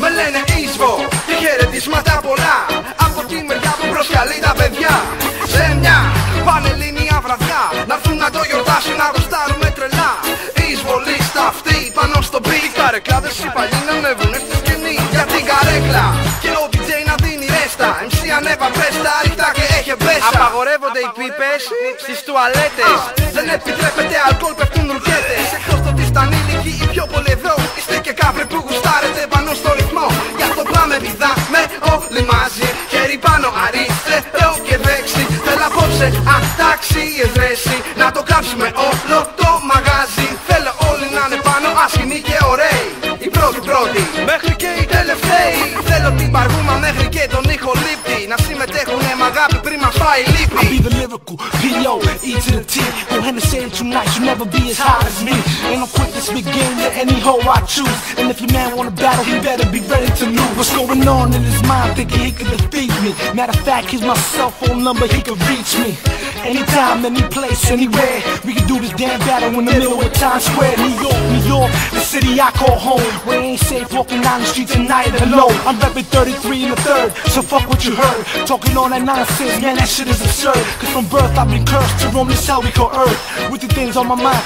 Με λένε Ίσβο και χαιρετίσματα πολλά από τη μεριά που προσκαλεί τα παιδιά. Σε μια πανελλήνια βραδιά να'ρθουν να το γιορτάσουν, να το στάρουμε τρελά. Εισβολείς αυτοί πάνω στο beat, καρεκλάδες οι παλιοί να ανέβουνε στη σκηνή για την καρέκλα. Και ο DJ να δίνει ρέστα, MC ανέβα πέστα, ρίχτα και έχει μπέσα. Απαγορεύονται οι πίπες στις τουαλέτες, δεν επιτρέπεται αλκοόλ, πέφτουν ρουκέτες. Εκτός το ότι στα ανήλικοι οι πιο πολλοί εδώ είστε και κάπροι που γουστάρετε πάνω στο ρυθμό. Γι' αυτό πάμε πηδάμε όλοι μαζί, χέρι πάνω αριστερό και δεξί. Θέλω απόψε ατάξιες ρέση, να το κάψουμε όλο το μαγάζι. Θέλω όλοι να είναι πάνω άσχημοι και ωραίοι, οι πρώτοι μέχρι και οι τελευταίοι. Θέλω την παργούμα μέχρι και τον ηχολήπτη να συμμετέχουνε μ' αγάπη πριν μας φάει λύπη. I'll be the lyrical P.O.E. to the T. Go ahead and say it tonight, you'll never be as hot as me. Ain't no quick to spit game to any hoe I choose. And if your man wanna battle, he better be ready to lose. What's going on in his mind, thinking he could defeat me? Matter of fact, here's my cell phone number, he could reach me anytime, any place, anywhere. We can do this damn battle in the middle of Times Square. New York, the city I call home, where it ain't safe walking down the streets at night alone. I'm repping 33 in the third, so fuck what you heard. Talking all that nonsense, man, that shit is absurd. Cause from birth I've been cursed to roam this hell we call earth, with the things on my mind.